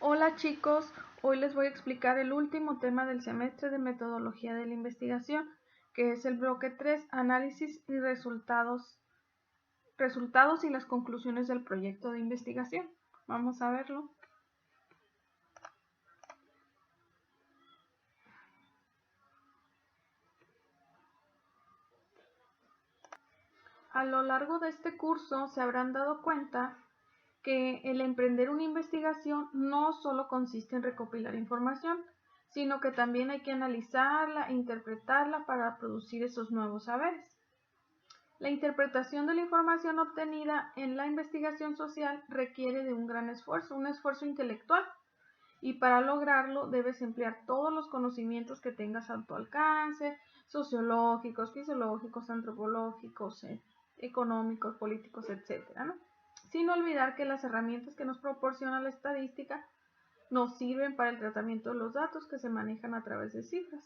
Hola chicos, hoy les voy a explicar el último tema del semestre de metodología de la investigación, que es el bloque 3, análisis y resultados y las conclusiones del proyecto de investigación. Vamos a verlo. A lo largo de este curso se habrán dado cuenta que el emprender una investigación no solo consiste en recopilar información, sino que también hay que analizarla e interpretarla para producir esos nuevos saberes. La interpretación de la información obtenida en la investigación social requiere de un gran esfuerzo, un esfuerzo intelectual, y para lograrlo debes emplear todos los conocimientos que tengas a tu alcance, sociológicos, fisiológicos, antropológicos, económicos, políticos, etcétera, ¿no? Sin olvidar que las herramientas que nos proporciona la estadística nos sirven para el tratamiento de los datos que se manejan a través de cifras.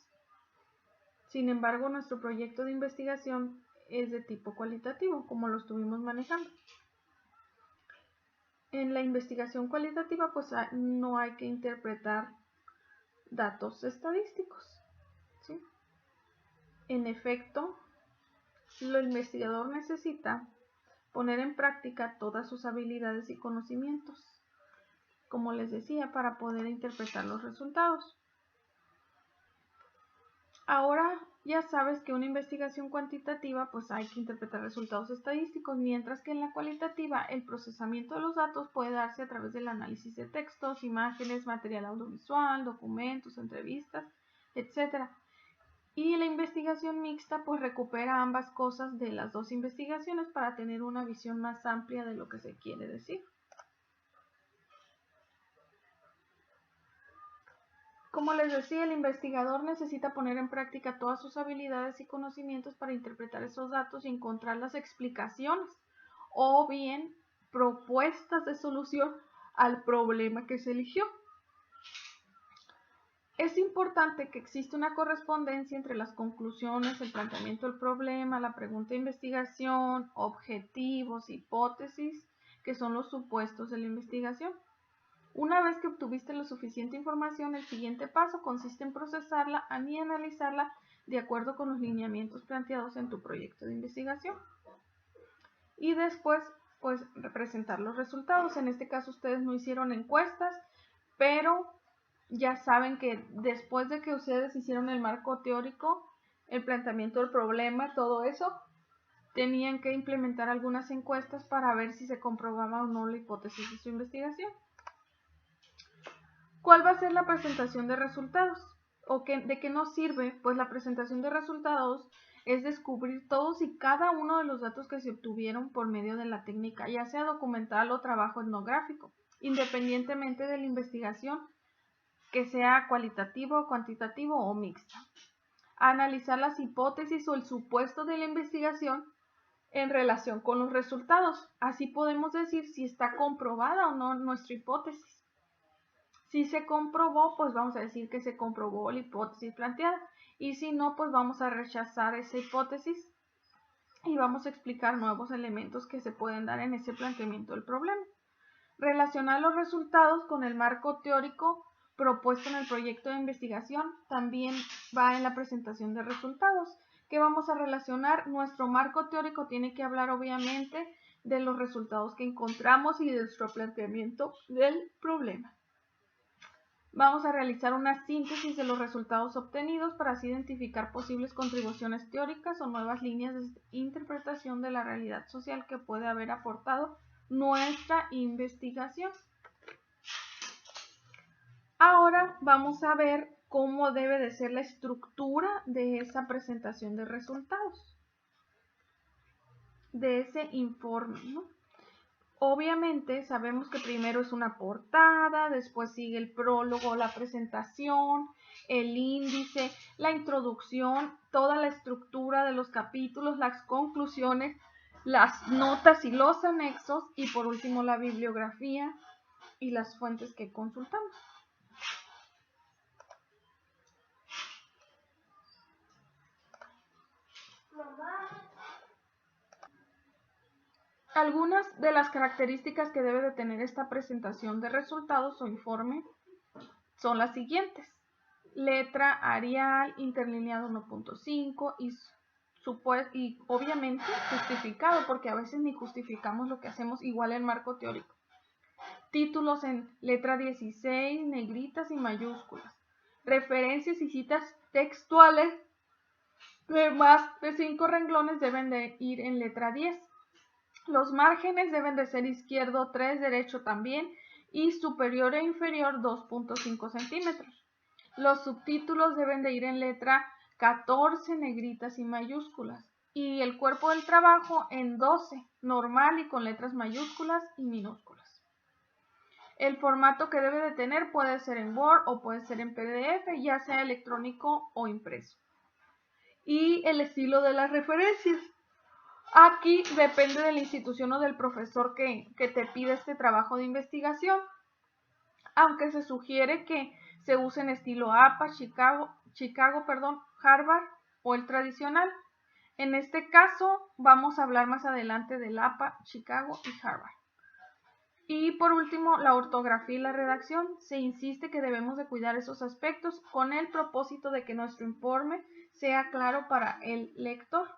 Sin embargo, nuestro proyecto de investigación es de tipo cualitativo, como lo estuvimos manejando. En la investigación cualitativa, pues no hay que interpretar datos estadísticos, ¿sí? En efecto, el investigador necesita poner en práctica todas sus habilidades y conocimientos, como les decía, para poder interpretar los resultados. Ahora ya sabes que una investigación cuantitativa pues hay que interpretar resultados estadísticos, mientras que en la cualitativa el procesamiento de los datos puede darse a través del análisis de textos, imágenes, material audiovisual, documentos, entrevistas, etc. Y la investigación mixta pues recupera ambas cosas de las dos investigaciones para tener una visión más amplia de lo que se quiere decir. Como les decía, el investigador necesita poner en práctica todas sus habilidades y conocimientos para interpretar esos datos y encontrar las explicaciones o bien propuestas de solución al problema que se eligió. Es importante que exista una correspondencia entre las conclusiones, el planteamiento del problema, la pregunta de investigación, objetivos, hipótesis, que son los supuestos de la investigación. Una vez que obtuviste la suficiente información, el siguiente paso consiste en procesarla y analizarla de acuerdo con los lineamientos planteados en tu proyecto de investigación. Y después, pues, presentar los resultados. En este caso, ustedes no hicieron encuestas, pero ya saben que después de que ustedes hicieron el marco teórico, el planteamiento del problema, todo eso, tenían que implementar algunas encuestas para ver si se comprobaba o no la hipótesis de su investigación. ¿Cuál va a ser la presentación de resultados? ¿De qué nos sirve? Pues la presentación de resultados es descubrir todos y cada uno de los datos que se obtuvieron por medio de la técnica, ya sea documental o trabajo etnográfico, independientemente de la investigación, que sea cualitativo, cuantitativo o mixta. Analizar las hipótesis o el supuesto de la investigación en relación con los resultados. Así podemos decir si está comprobada o no nuestra hipótesis. Si se comprobó, pues vamos a decir que se comprobó la hipótesis planteada. Y si no, pues vamos a rechazar esa hipótesis y vamos a explicar nuevos elementos que se pueden dar en ese planteamiento del problema. Relacionar los resultados con el marco teórico propuesto en el proyecto de investigación también va en la presentación de resultados. ¿Qué vamos a relacionar? Nuestro marco teórico tiene que hablar obviamente de los resultados que encontramos y de nuestro planteamiento del problema. Vamos a realizar una síntesis de los resultados obtenidos para así identificar posibles contribuciones teóricas o nuevas líneas de interpretación de la realidad social que puede haber aportado nuestra investigación. Ahora vamos a ver cómo debe de ser la estructura de esa presentación de resultados, de ese informe, ¿no? Obviamente sabemos que primero es una portada, después sigue el prólogo, la presentación, el índice, la introducción, toda la estructura de los capítulos, las conclusiones, las notas y los anexos y por último la bibliografía y las fuentes que consultamos. Algunas de las características que debe de tener esta presentación de resultados o informe son las siguientes. Letra Arial, interlineado 1.5 y obviamente justificado, porque a veces ni justificamos lo que hacemos, igual en marco teórico. Títulos en letra 16, negritas y mayúsculas. Referencias y citas textuales de más de 5 renglones deben de ir en letra 10. Los márgenes deben de ser izquierdo 3, derecho también, y superior e inferior 2.5 centímetros. Los subtítulos deben de ir en letra 14, negritas y mayúsculas. Y el cuerpo del trabajo en 12, normal y con letras mayúsculas y minúsculas. El formato que debe de tener puede ser en Word o puede ser en PDF, ya sea electrónico o impreso. Y el estilo de las referencias. Aquí depende de la institución o del profesor que te pide este trabajo de investigación, aunque se sugiere que se use en estilo APA, Chicago, Harvard o el tradicional. En este caso vamos a hablar más adelante del APA, Chicago y Harvard. Y por último, la ortografía y la redacción. Se insiste que debemos de cuidar esos aspectos con el propósito de que nuestro informe sea claro para el lector.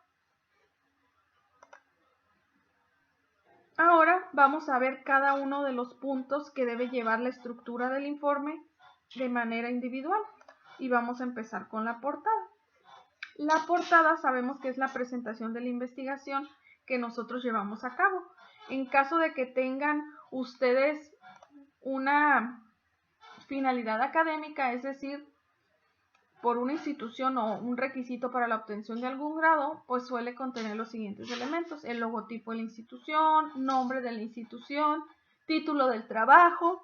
Ahora vamos a ver cada uno de los puntos que debe llevar la estructura del informe de manera individual. Y vamos a empezar con la portada. La portada sabemos que es la presentación de la investigación que nosotros llevamos a cabo. En caso de que tengan ustedes una finalidad académica, es decir, por una institución o un requisito para la obtención de algún grado, pues suele contener los siguientes elementos: el logotipo de la institución, nombre de la institución, título del trabajo,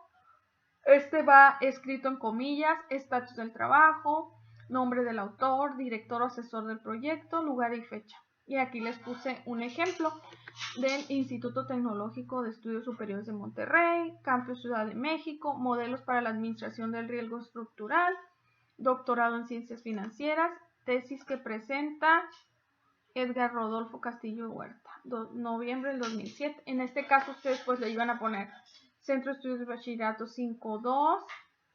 este va escrito en comillas, estatus del trabajo, nombre del autor, director o asesor del proyecto, lugar y fecha. Y aquí les puse un ejemplo del Instituto Tecnológico de Estudios Superiores de Monterrey, Campus Ciudad de México, modelos para la administración del riesgo estructural, doctorado en ciencias financieras, tesis que presenta Edgar Rodolfo Castillo Huerta, noviembre del 2007. En este caso ustedes pues le iban a poner Centro de Estudios de Bachillerato 5.2,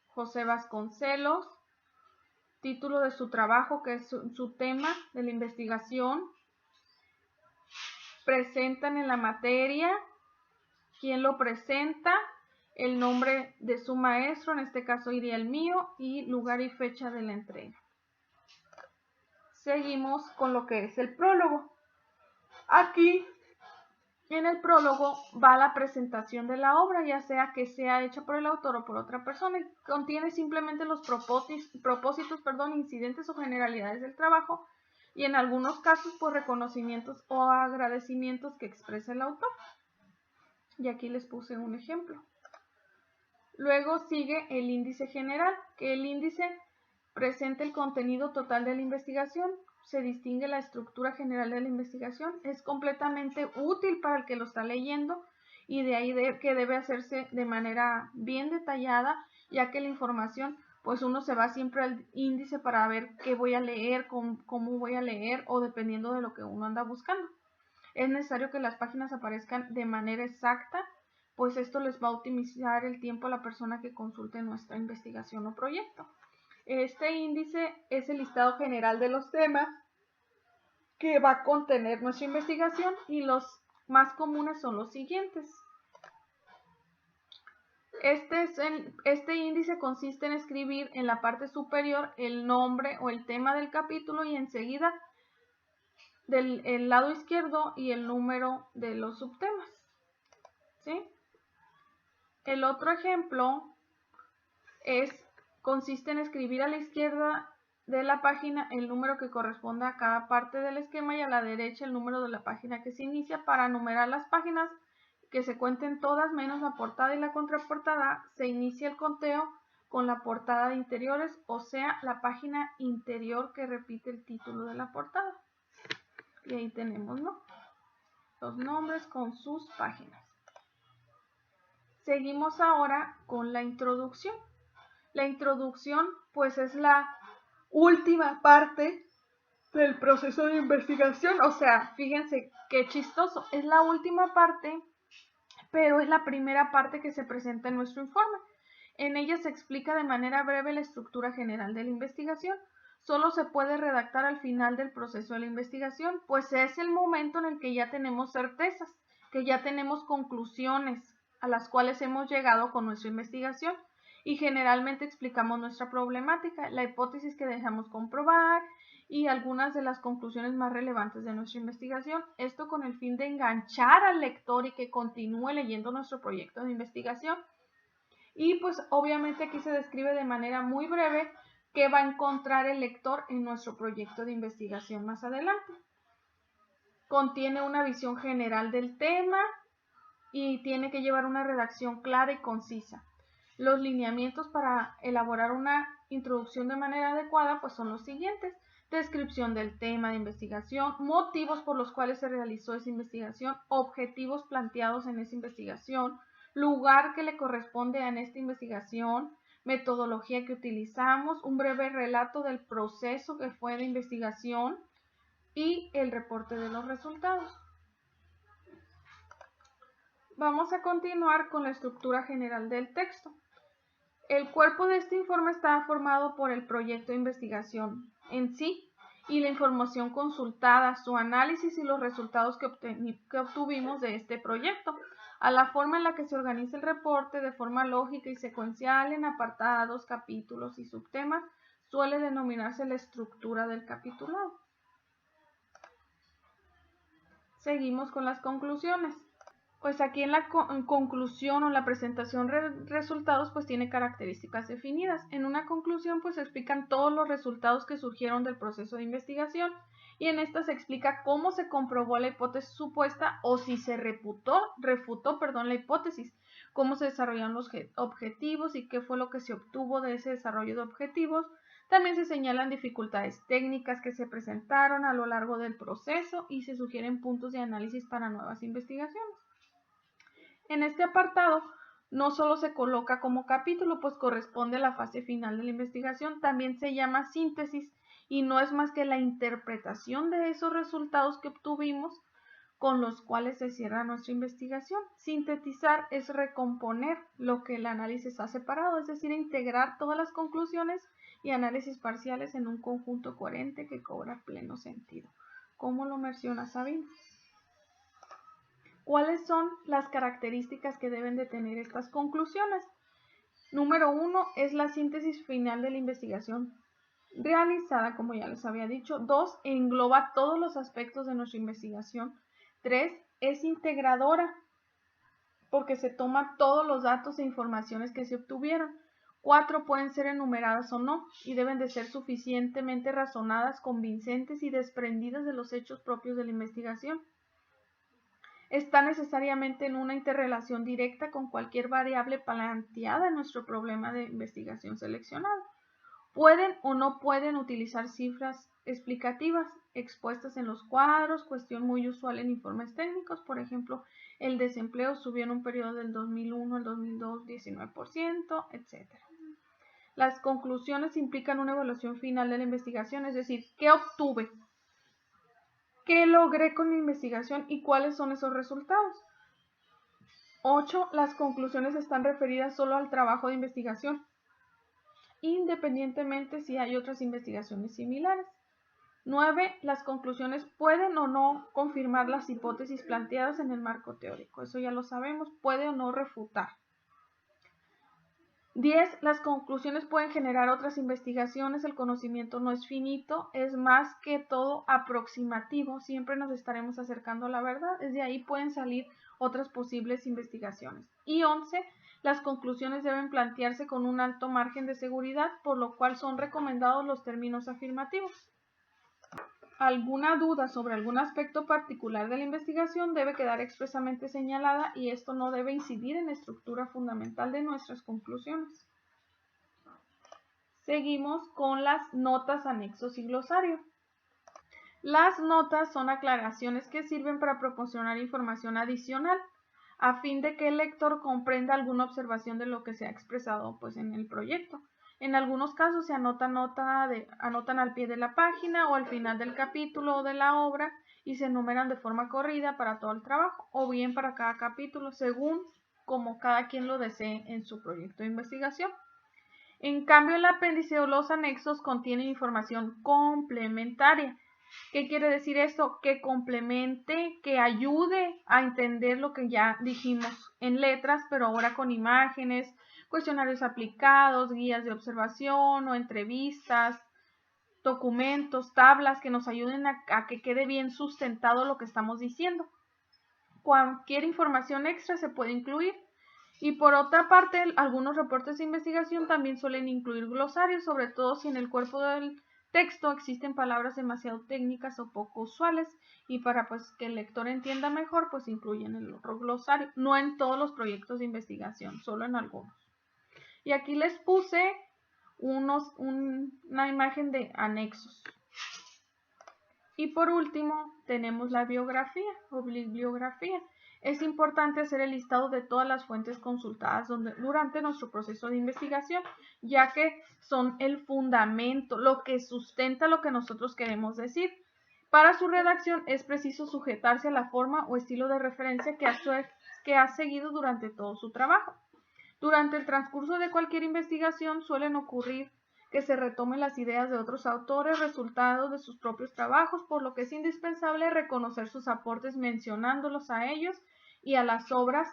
José Vasconcelos, título de su trabajo, que es su tema de la investigación, presentan en la materia, quién lo presenta, el nombre de su maestro, en este caso iría el mío, y lugar y fecha de la entrega. Seguimos con lo que es el prólogo. Aquí en el prólogo va la presentación de la obra, ya sea que sea hecha por el autor o por otra persona, y contiene simplemente los propósitos, incidentes o generalidades del trabajo, y en algunos casos pues reconocimientos o agradecimientos que expresa el autor. Y aquí les puse un ejemplo. Luego sigue el índice general, que el índice presenta el contenido total de la investigación, se distingue la estructura general de la investigación, es completamente útil para el que lo está leyendo, y de ahí que debe hacerse de manera bien detallada, ya que la información, pues uno se va siempre al índice para ver qué voy a leer, cómo voy a leer, o dependiendo de lo que uno anda buscando. Es necesario que las páginas aparezcan de manera exacta, pues esto les va a optimizar el tiempo a la persona que consulte nuestra investigación o proyecto. Este índice es el listado general de los temas que va a contener nuestra investigación, y los más comunes son los siguientes. Este índice consiste en escribir en la parte superior el nombre o el tema del capítulo, y enseguida del lado izquierdo y el número de los subtemas. ¿Sí? El otro ejemplo consiste en escribir a la izquierda de la página el número que corresponda a cada parte del esquema, y a la derecha el número de la página que se inicia. Para numerar las páginas, que se cuenten todas menos la portada y la contraportada, se inicia el conteo con la portada de interiores, o sea, la página interior que repite el título de la portada. Y ahí tenemos, ¿no?, los nombres con sus páginas. Seguimos ahora con la introducción. La introducción pues es la última parte del proceso de investigación. O sea, fíjense qué chistoso, es la última parte pero es la primera parte que se presenta en nuestro informe. En ella se explica de manera breve la estructura general de la investigación. Solo se puede redactar al final del proceso de la investigación, pues es el momento en el que ya tenemos certezas, que ya tenemos conclusiones a las cuales hemos llegado con nuestra investigación y generalmente explicamos nuestra problemática, la hipótesis que dejamos comprobar y algunas de las conclusiones más relevantes de nuestra investigación. Esto con el fin de enganchar al lector y que continúe leyendo nuestro proyecto de investigación. Y pues obviamente aquí se describe de manera muy breve qué va a encontrar el lector en nuestro proyecto de investigación más adelante. Contiene una visión general del tema y tiene que llevar una redacción clara y concisa. Los lineamientos para elaborar una introducción de manera adecuada pues son los siguientes: descripción del tema de investigación, motivos por los cuales se realizó esa investigación, objetivos planteados en esa investigación, lugar que le corresponde en esta investigación, metodología que utilizamos, un breve relato del proceso que fue de investigación y el reporte de los resultados. Vamos a continuar con la estructura general del texto. El cuerpo de este informe está formado por el proyecto de investigación en sí y la información consultada, su análisis y los resultados que obtuvimos de este proyecto, a la forma en la que se organiza el reporte de forma lógica y secuencial en apartados, capítulos y subtemas, suele denominarse la estructura del capitulado. Seguimos con las conclusiones. Pues aquí en la conclusión o la presentación de resultados pues tiene características definidas. En una conclusión pues se explican todos los resultados que surgieron del proceso de investigación y en esta se explica cómo se comprobó la hipótesis supuesta o si se refutó la hipótesis, cómo se desarrollaron los objetivos y qué fue lo que se obtuvo de ese desarrollo de objetivos. También se señalan dificultades técnicas que se presentaron a lo largo del proceso y se sugieren puntos de análisis para nuevas investigaciones. En este apartado no solo se coloca como capítulo, pues corresponde a la fase final de la investigación, también se llama síntesis y no es más que la interpretación de esos resultados que obtuvimos con los cuales se cierra nuestra investigación. Sintetizar es recomponer lo que el análisis ha separado, es decir, integrar todas las conclusiones y análisis parciales en un conjunto coherente que cobra pleno sentido, como lo menciona Sabina. ¿Cuáles son las características que deben de tener estas conclusiones? Número 1 es la síntesis final de la investigación realizada, como ya les había dicho. 2, engloba todos los aspectos de nuestra investigación. 3, es integradora porque se toma todos los datos e informaciones que se obtuvieron. 4, pueden ser enumeradas o no y deben de ser suficientemente razonadas, convincentes y desprendidas de los hechos propios de la investigación. Está necesariamente en una interrelación directa con cualquier variable planteada en nuestro problema de investigación seleccionado. Pueden o no pueden utilizar cifras explicativas expuestas en los cuadros, cuestión muy usual en informes técnicos. Por ejemplo, el desempleo subió en un periodo del 2001 al 2002 19%, etc. Las conclusiones implican una evaluación final de la investigación, es decir, ¿qué obtuve? ¿Qué logré con mi investigación y cuáles son esos resultados? 8. Las conclusiones están referidas solo al trabajo de investigación, independientemente si hay otras investigaciones similares. 9. Las conclusiones pueden o no confirmar las hipótesis planteadas en el marco teórico. Eso ya lo sabemos, puede o no refutar. 10. Las conclusiones pueden generar otras investigaciones, el conocimiento no es finito, es más que todo aproximativo, siempre nos estaremos acercando a la verdad, desde ahí pueden salir otras posibles investigaciones. Y 11. Las conclusiones deben plantearse con un alto margen de seguridad, por lo cual son recomendados los términos afirmativos. Alguna duda sobre algún aspecto particular de la investigación debe quedar expresamente señalada y esto no debe incidir en la estructura fundamental de nuestras conclusiones. Seguimos con las notas, anexos y glosario. Las notas son aclaraciones que sirven para proporcionar información adicional a fin de que el lector comprenda alguna observación de lo que se ha expresado en el proyecto. En algunos casos se anotan al pie de la página o al final del capítulo o de la obra y se enumeran de forma corrida para todo el trabajo o bien para cada capítulo, según como cada quien lo desee en su proyecto de investigación. En cambio, el apéndice o los anexos contienen información complementaria. ¿Qué quiere decir esto? Que complemente, que ayude a entender lo que ya dijimos en letras, pero ahora con imágenes, cuestionarios aplicados, guías de observación o entrevistas, documentos, tablas que nos ayuden a que quede bien sustentado lo que estamos diciendo. Cualquier información extra se puede incluir. Y por otra parte, algunos reportes de investigación también suelen incluir glosarios, sobre todo si en el cuerpo del texto existen palabras demasiado técnicas o poco usuales, y para pues que el lector entienda mejor, pues incluyen el otro glosario. No en todos los proyectos de investigación, solo en algunos. Y aquí les puse una imagen de anexos. Y por último, tenemos la biografía o bibliografía. Es importante hacer el listado de todas las fuentes consultadas durante nuestro proceso de investigación, ya que son el fundamento, lo que sustenta lo que nosotros queremos decir. Para su redacción es preciso sujetarse a la forma o estilo de referencia que ha seguido durante todo su trabajo. Durante el transcurso de cualquier investigación suelen ocurrir que se retomen las ideas de otros autores, resultados de sus propios trabajos, por lo que es indispensable reconocer sus aportes mencionándolos a ellos y a las obras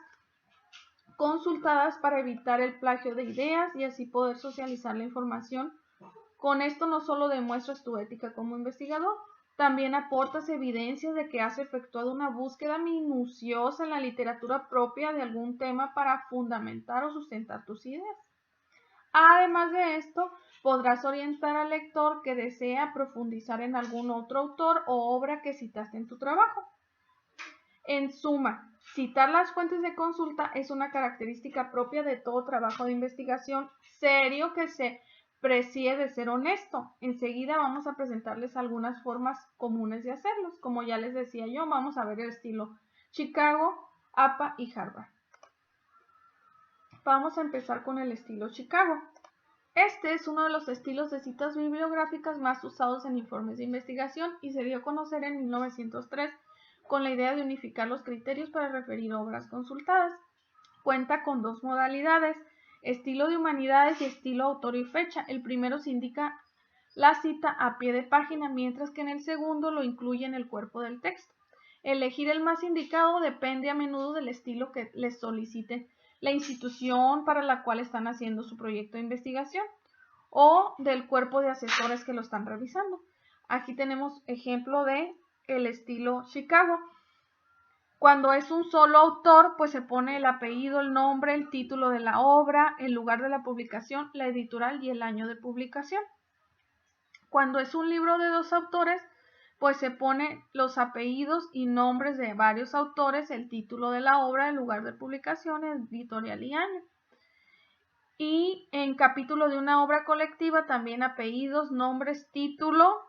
consultadas para evitar el plagio de ideas y así poder socializar la información. Con esto no solo demuestras tu ética como investigador, también aportas evidencias de que has efectuado una búsqueda minuciosa en la literatura propia de algún tema para fundamentar o sustentar tus ideas. Además de esto, podrás orientar al lector que desea profundizar en algún otro autor o obra que citaste en tu trabajo. En suma, citar las fuentes de consulta es una característica propia de todo trabajo de investigación serio que se precie de ser honesto. Enseguida vamos a presentarles algunas formas comunes de hacerlos. Como ya les decía yo, vamos a ver el estilo Chicago, APA y Harvard. Vamos a empezar con el estilo Chicago. Este es uno de los estilos de citas bibliográficas más usados en informes de investigación y se dio a conocer en 1903 con la idea de unificar los criterios para referir obras consultadas. Cuenta con dos modalidades, estilo de humanidades y estilo autor y fecha. El primero se indica la cita a pie de página, mientras que en el segundo lo incluye en el cuerpo del texto. Elegir el más indicado depende a menudo del estilo que les solicite la institución para la cual están haciendo su proyecto de investigación o del cuerpo de asesores que lo están revisando. Aquí tenemos ejemplo de el estilo Chicago. Cuando es un solo autor, pues se pone el apellido, el nombre, el título de la obra, el lugar de la publicación, la editorial y el año de publicación. Cuando es un libro de dos autores, pues se pone los apellidos y nombres de varios autores, el título de la obra, el lugar de publicación, editorial y año. Y en capítulo de una obra colectiva también apellidos, nombres, título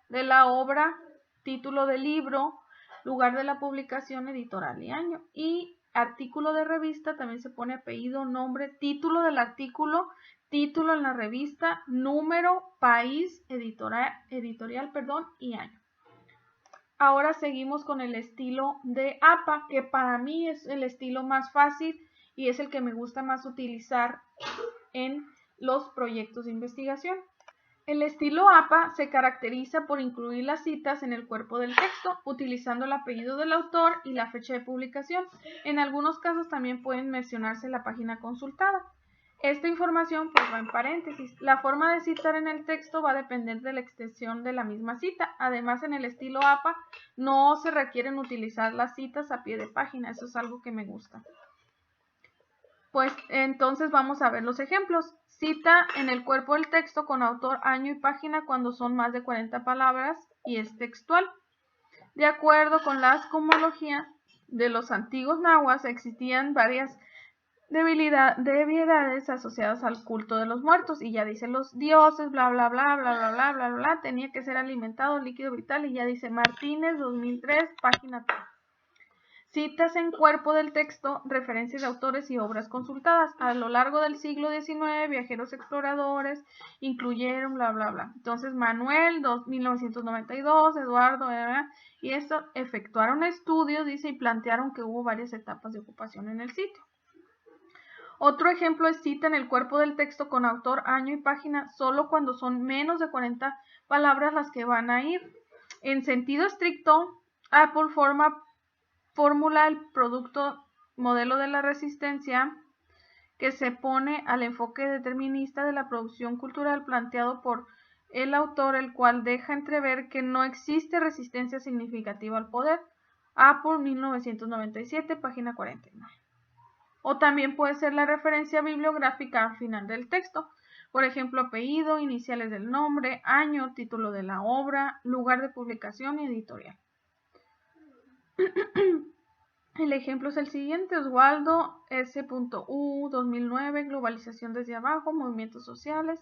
de la obra, título del libro, lugar de la publicación, editorial y año. Y artículo de revista también se pone apellido, nombre, título del artículo, título en la revista, número, país, editorial, y año. Ahora seguimos con el estilo de APA, que para mí es el estilo más fácil y es el que me gusta más utilizar en los proyectos de investigación. El estilo APA se caracteriza por incluir las citas en el cuerpo del texto, utilizando el apellido del autor y la fecha de publicación. En algunos casos también pueden mencionarse la página consultada. Esta información pues va en paréntesis. La forma de citar en el texto va a depender de la extensión de la misma cita. Además, en el estilo APA no se requieren utilizar las citas a pie de página. Eso es algo que me gusta. Pues entonces vamos a ver los ejemplos. Cita en el cuerpo del texto con autor, año y página cuando son más de 40 palabras y es textual. De acuerdo con la cosmología de los antiguos nahuas, existían varias debilidades asociadas al culto de los muertos, y ya dice los dioses, bla bla bla bla bla bla bla bla, tenía que ser alimentado líquido vital, y ya dice Martínez 2003, página 3. Citas en cuerpo del texto, referencias de autores y obras consultadas. A lo largo del siglo XIX, viajeros exploradores incluyeron bla, bla, bla. Entonces, Manuel, 1992, Eduardo, y esto efectuaron estudios, dice, y plantearon que hubo varias etapas de ocupación en el sitio. Otro ejemplo es cita en el cuerpo del texto con autor, año y página, solo cuando son menos de 40 palabras las que van a ir. En sentido estricto, Apple formula el producto modelo de la resistencia que se pone al enfoque determinista de la producción cultural planteado por el autor, el cual deja entrever que no existe resistencia significativa al poder. Apple, 1997, página 49. O también puede ser la referencia bibliográfica al final del texto. Por ejemplo, apellido, iniciales del nombre, año, título de la obra, lugar de publicación y editorial. El ejemplo es el siguiente: Oswaldo S.U. 2009, globalización desde abajo, movimientos sociales,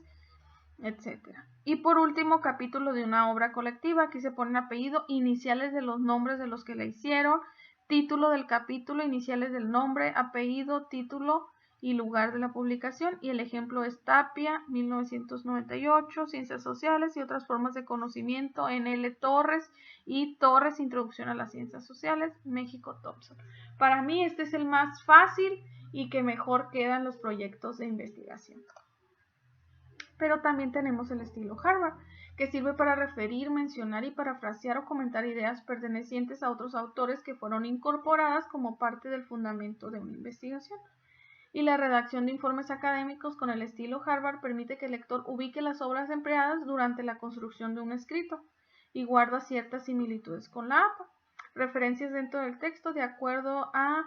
etc. Y por último, capítulo de una obra colectiva. Aquí se ponen apellido, iniciales de los nombres de los que la hicieron, título del capítulo, iniciales del nombre, apellido, título y lugar de la publicación. Y el ejemplo es Tapia, 1998, Ciencias Sociales y otras formas de conocimiento, N.L. Torres y Torres, Introducción a las Ciencias Sociales, México, Thompson. Para mí este es el más fácil y que mejor quedan los proyectos de investigación. Pero también tenemos el estilo Harvard, que sirve para referir, mencionar y parafrasear o comentar ideas pertenecientes a otros autores que fueron incorporadas como parte del fundamento de una investigación. Y la redacción de informes académicos con el estilo Harvard permite que el lector ubique las obras empleadas durante la construcción de un escrito y guarda ciertas similitudes con la APA. Referencias dentro del texto de acuerdo a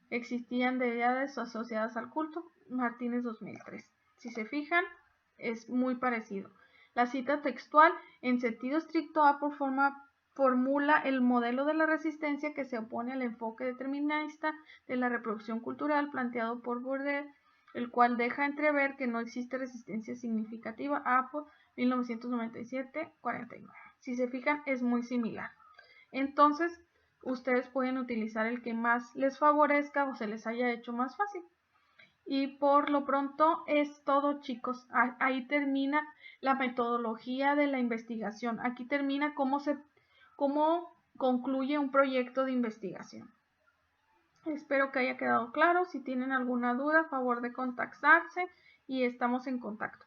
existían deidades asociadas al culto, Martínez 2003. Si se fijan, es muy parecido. La cita textual, en sentido estricto, Apple formula el modelo de la resistencia que se opone al enfoque determinista de la reproducción cultural planteado por Bourdieu, el cual deja entrever que no existe resistencia significativa. Apple, 1997-49. Si se fijan, es muy similar. Entonces, ustedes pueden utilizar el que más les favorezca o se les haya hecho más fácil. Y por lo pronto es todo, chicos. Ahí termina la metodología de la investigación. Aquí termina cómo concluye un proyecto de investigación. Espero que haya quedado claro. Si tienen alguna duda, a favor de contactarse y estamos en contacto.